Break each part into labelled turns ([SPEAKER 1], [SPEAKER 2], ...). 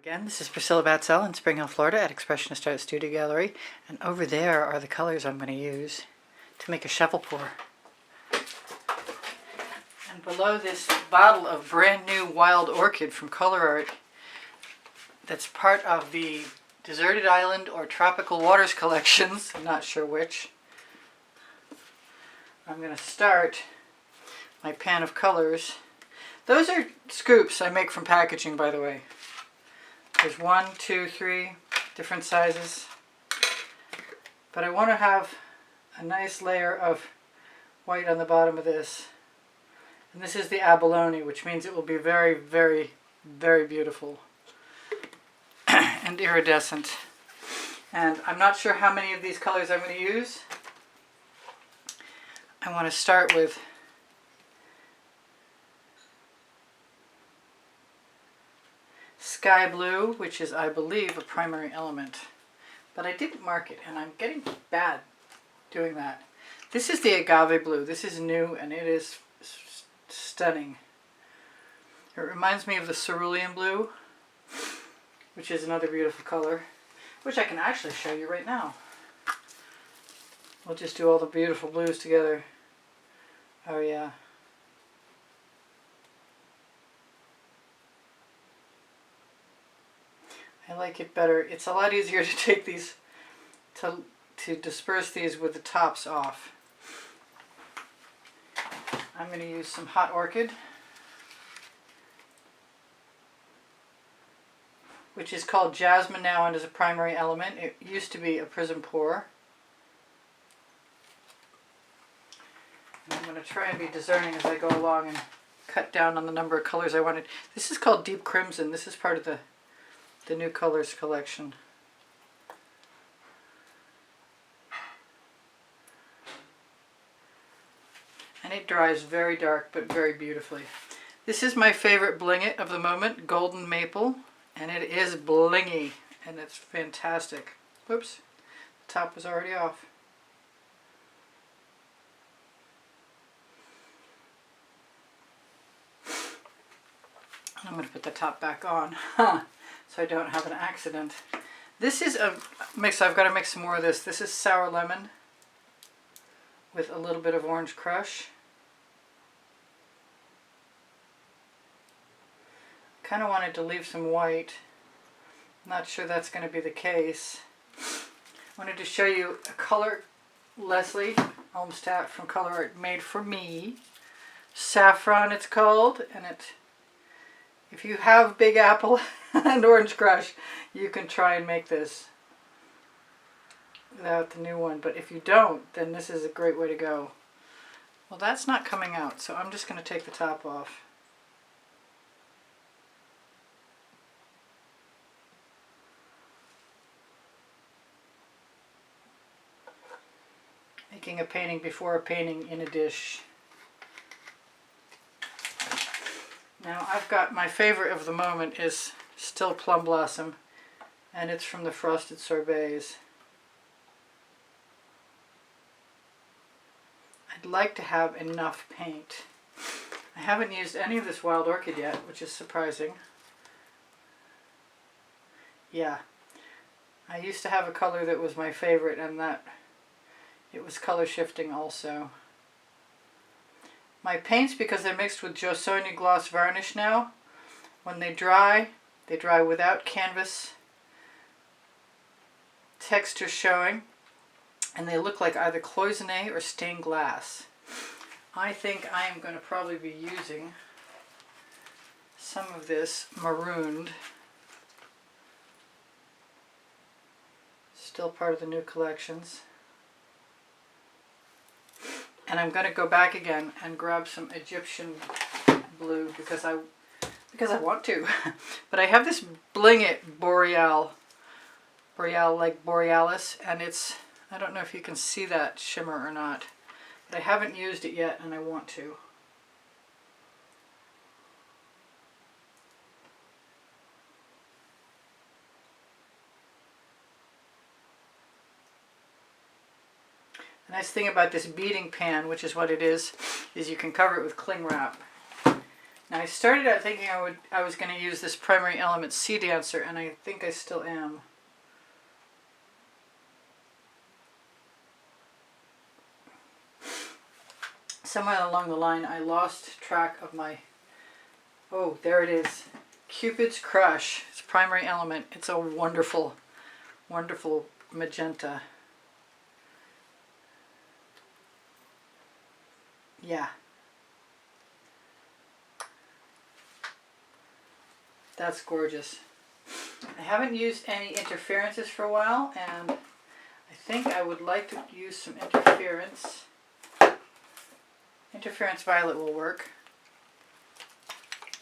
[SPEAKER 1] Again, this is Priscilla Batzell in Spring Hill, Florida at Expressionist Art Studio Gallery, and over there are the colors I'm going to use to make a shovel pour. And below this bottle of brand new wild orchid from Colour Arte that's part of the Deserted Island or Tropical Waters collections, I'm not sure which. I'm going to start my pan of colors. Those are scoops I make from packaging, by the way. There's 1, 2, 3 different sizes. But I want to have a nice layer of white on the bottom of this. And this is the Abaloni, which means it will be very, very, very beautiful and iridescent. And I'm not sure how many of these colors I'm going to use. I want to start with Sky Blue, which is, I believe, a primary element. But I didn't mark it, and I'm getting bad doing that. This is the Agave Blue. This is new, and it is stunning. It reminds me of the Cerulean Blue, which is another beautiful color, which I can actually show you right now. We'll just do all the beautiful blues together. Oh yeah. I like it better. It's a lot easier to take these, to disperse these with the tops off. I'm going to use some hot orchid, which is called Jasmine now and is a primary element. It used to be a Prizm Pour. And I'm going to try and be discerning as I go along and cut down on the number of colors I wanted. This is called Deep Crimson. This is part of the new colors collection. And it dries very dark but very beautifully. This is my favorite Bling-it of the moment, Golden Maple, and it is blingy and it's fantastic. Whoops, the top was already off. I'm going to put the top back on. So I don't have an accident. This is a mix. I've got to mix some more of this. This is sour lemon with a little bit of orange crush. Kind of wanted to leave some white. Not sure that's going to be the case. Wanted to show you a color Leslie Olmsted from Colour Arte made for me. Saffron it's called, and if you have Big Apple and Orange Crush, you can try and make this without the new one. But if you don't, then this is a great way to go. Well, that's not coming out, so I'm just going to take the top off. Making a painting before a painting in a dish. Now I've got my favorite of the moment is still Plum Blossom, and it's from the Frosted Sorbets. I'd like to have enough paint. I haven't used any of this wild orchid yet, which is surprising. Yeah, I used to have a color that was my favorite, and that it was color shifting also. My paints, because they're mixed with Jo Sonja gloss varnish now, when they dry without canvas texture showing, and they look like either cloisonné or stained glass. I think I am going to probably be using some of this marooned, still part of the new collections. And I'm going to go back again and grab some Egyptian blue because I want to. But I have this Bling-it Boreal like Borealis, and it's, I don't know if you can see that shimmer or not, but I haven't used it yet and I want to. The nice thing about this beading pan, which is what it is you can cover it with cling wrap. Now I started out thinking I was going to use this Primary Elements Sea Dancer, and I think I still am. Somewhere along the line I lost track of my, oh, there it is. Cupid's Crush. It's Primary Element. It's a wonderful, wonderful magenta. Yeah. That's gorgeous. I haven't used any interferences for a while, and I think I would like to use some interference. Interference Violet will work.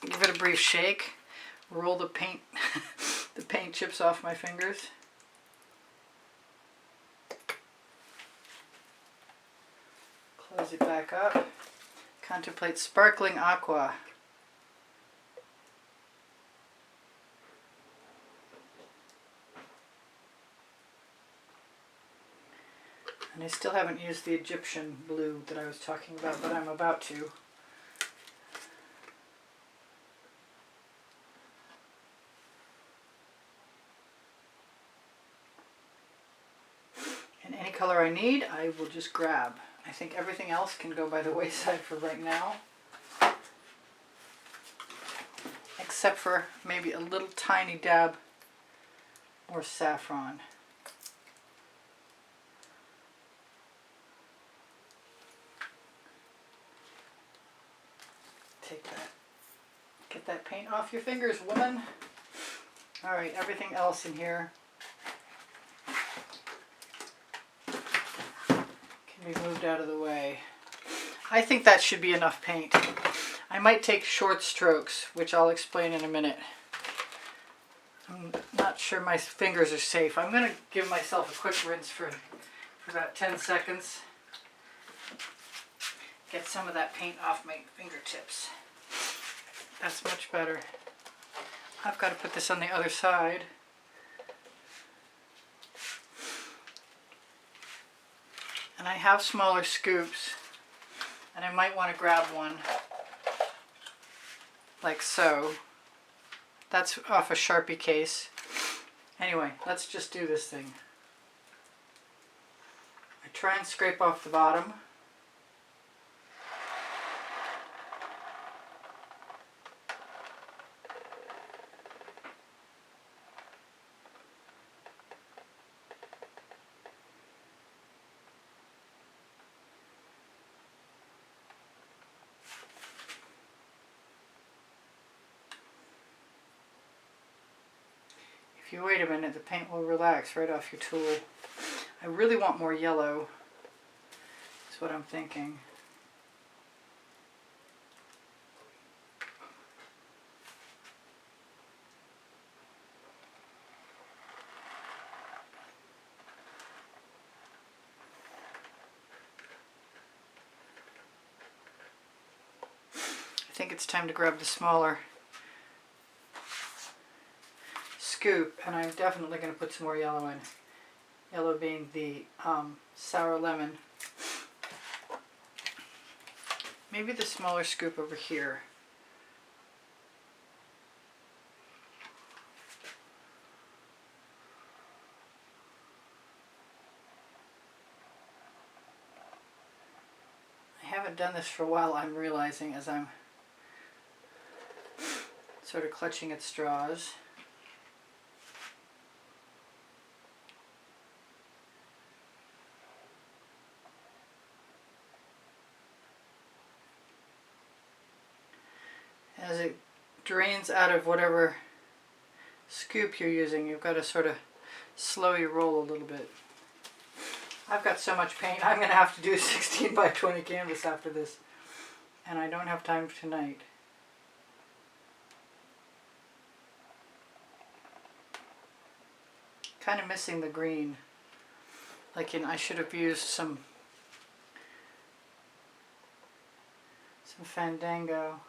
[SPEAKER 1] Give it a brief shake. Roll the paint, the paint chips off my fingers. Close it back up. Contemplate Sparkling Aqua. And I still haven't used the Egyptian blue that I was talking about, but I'm about to. And any color I need, I will just grab. I think everything else can go by the wayside for right now. Except for maybe a little tiny dab more saffron. Take that. Get that paint off your fingers, woman. Alright, everything else in here can be moved out of the way. I think that should be enough paint. I might take short strokes, which I'll explain in a minute. I'm not sure my fingers are safe. I'm going to give myself a quick rinse for about 10 seconds. Get some of that paint off my fingertips. That's much better. I've got to put this on the other side. And I have smaller scoops, and I might want to grab one like so. That's off a Sharpie case. Anyway, let's just do this thing. I try and scrape off the bottom. If you wait a minute, the paint will relax right off your tool. I really want more yellow. That's what I'm thinking. I think it's time to grab the smaller scoop, and I'm definitely going to put some more yellow in. Yellow being the sour lemon. Maybe the smaller scoop over here. I haven't done this for a while, I'm realizing, as I'm sort of clutching at straws. As it drains out of whatever scoop you're using, you've got to sort of slow your roll a little bit. I've got so much paint, I'm going to have to do a 16 by 20 canvas after this. And I don't have time tonight. Kind of missing the green. Like I should have used some Fandango.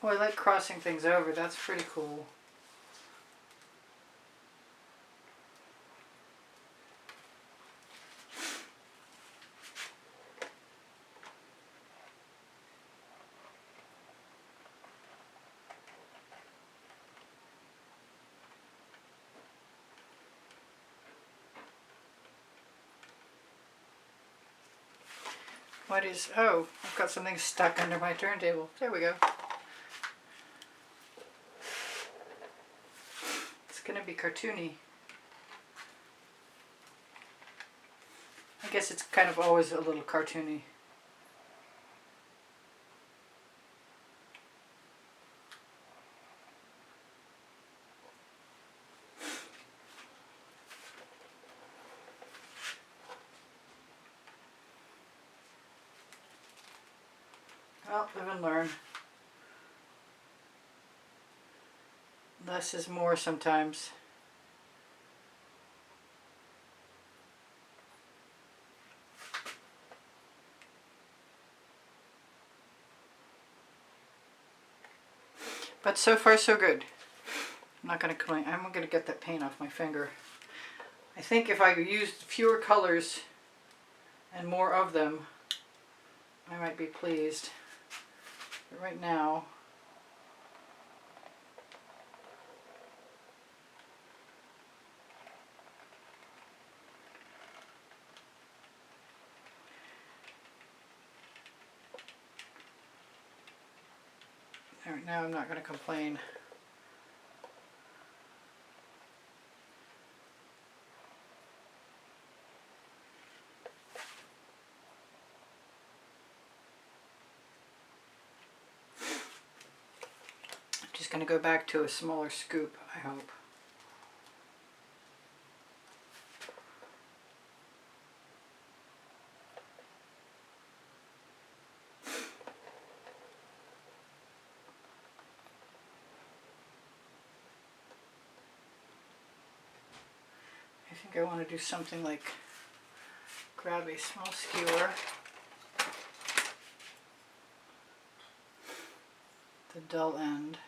[SPEAKER 1] Oh, I like crossing things over. That's pretty cool. What is, oh, I've got something stuck under my turntable. There we go. It's going to be cartoony. I guess it's kind of always a little cartoony. Well, live and learn. Less is more sometimes. But so far so good. I'm not going to complain. I'm going to get that paint off my finger. I think if I used fewer colors and more of them, I might be pleased. But right now, I'm not going to complain. I'm just going to go back to a smaller scoop, I hope. I think I want to do something like grab a small skewer, the dull end,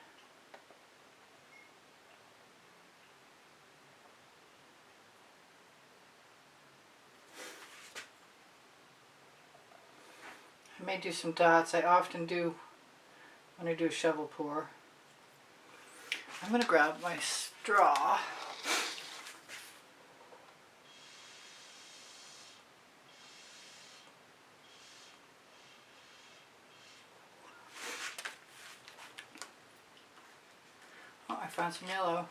[SPEAKER 1] I may do some dots. I often do when I do a shovel pour. I'm going to grab my straw. Oh, I found some yellow.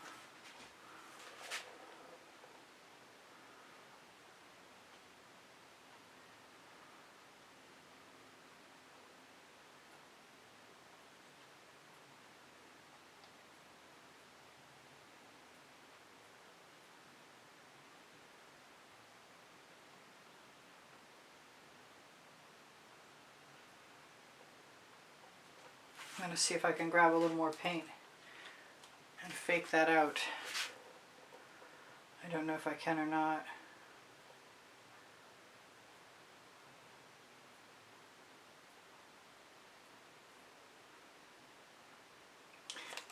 [SPEAKER 1] I'm going to see if I can grab a little more paint and fake that out. I don't know if I can or not.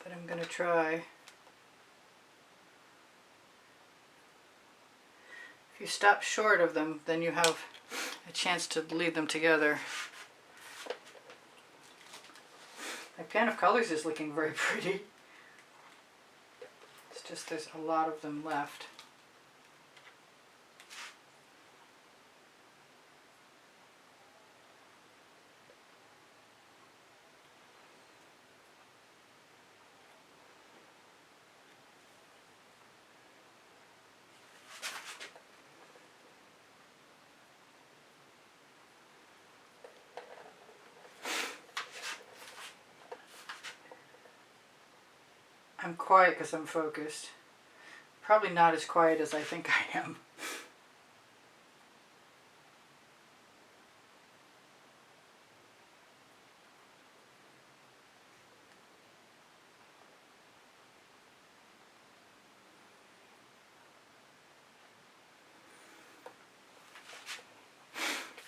[SPEAKER 1] But I'm going to try. If you stop short of them, then you have a chance to lead them together. My pan of colors is looking very pretty. It's just there's a lot of them left. I'm quiet because I'm focused. Probably not as quiet as I think I am.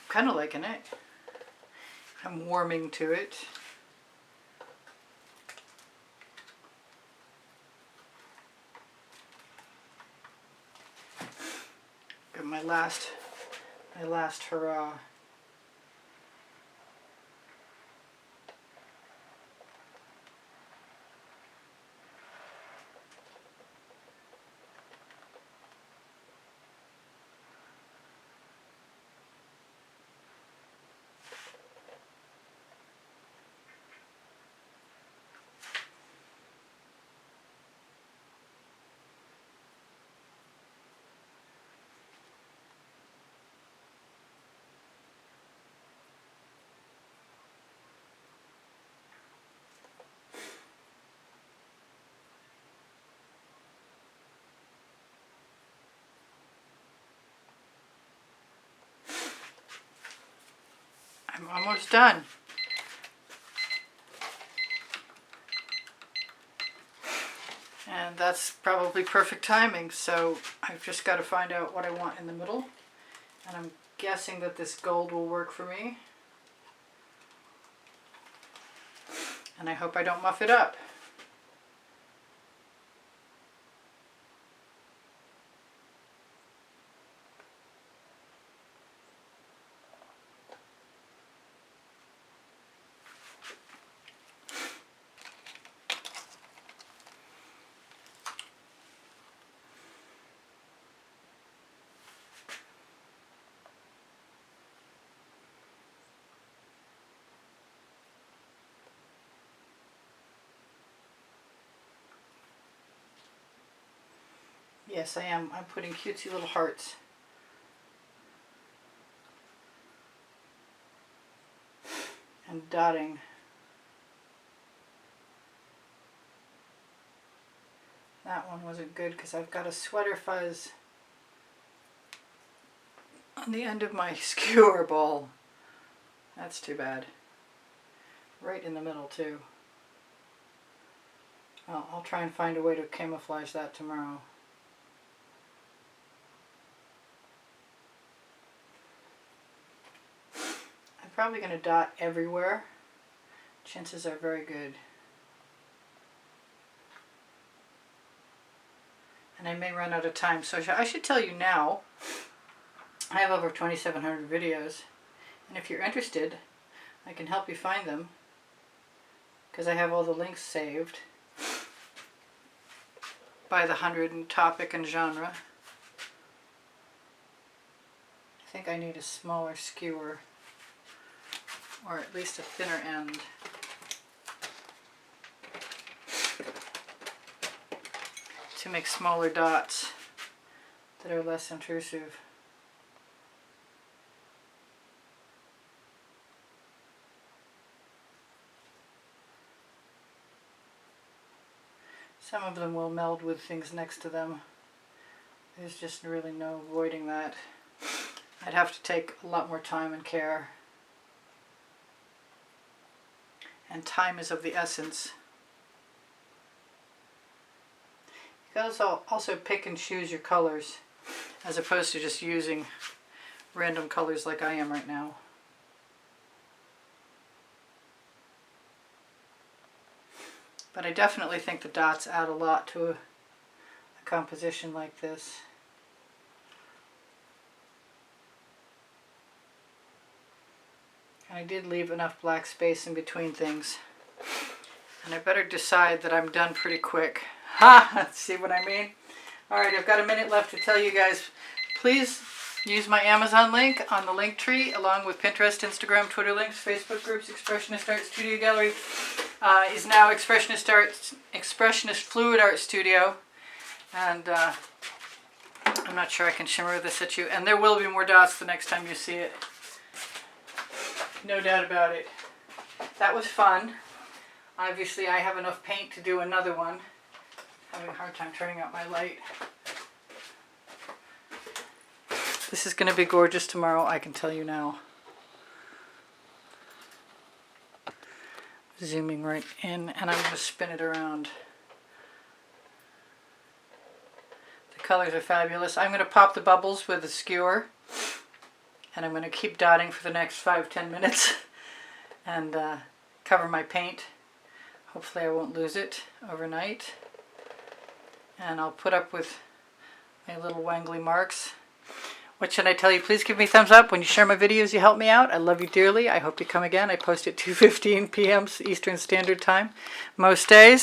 [SPEAKER 1] Kind of liking it. I'm warming to it. Got my last hurrah. almost done. And that's probably perfect timing, so I've just got to find out what I want in the middle. And I'm guessing that this gold will work for me. And I hope I don't muff it up. Yes, I am. I'm putting cutesy little hearts. And dotting. That one wasn't good because I've got a sweater fuzz on the end of my skewer ball. That's too bad. Right in the middle too. Well, I'll try and find a way to camouflage that tomorrow. I'm probably going to dot everywhere. Chances are very good. And I may run out of time, so I should tell you now, I have over 2,700 videos, and if you're interested, I can help you find them, because I have all the links saved by the 100 and topic and genre. I think I need a smaller skewer, or at least a thinner end. To make smaller dots that are less intrusive. Some of them will meld with things next to them. There's just really no avoiding that. I'd have to take a lot more time and care. And time is of the essence. You can also pick and choose your colors, as opposed to just using random colors like I am right now. But I definitely think the dots add a lot to a composition like this. And I did leave enough black space in between things. And I better decide that I'm done pretty quick. Ha! See what I mean? Alright, I've got a minute left to tell you guys, please use my Amazon link on the link tree, along with Pinterest, Instagram, Twitter links, Facebook groups. Expressionist Art Studio Gallery is now Expressionist Fluid Art Studio. And I'm not sure I can shimmer this at you. And there will be more dots the next time you see it. No doubt about it. That was fun. Obviously I have enough paint to do another one. Having a hard time turning out my light. This is going to be gorgeous tomorrow, I can tell you now. Zooming right in, and I'm going to spin it around. The colors are fabulous. I'm going to pop the bubbles with a skewer, and I'm going to keep dotting for the next 5-10 minutes and cover my paint. Hopefully I won't lose it overnight. And I'll put up with my little wangly marks. What should I tell you? Please give me a thumbs up. When you share my videos, you help me out. I love you dearly. I hope you come again. I post at 2:15 p.m. Eastern Standard Time most days.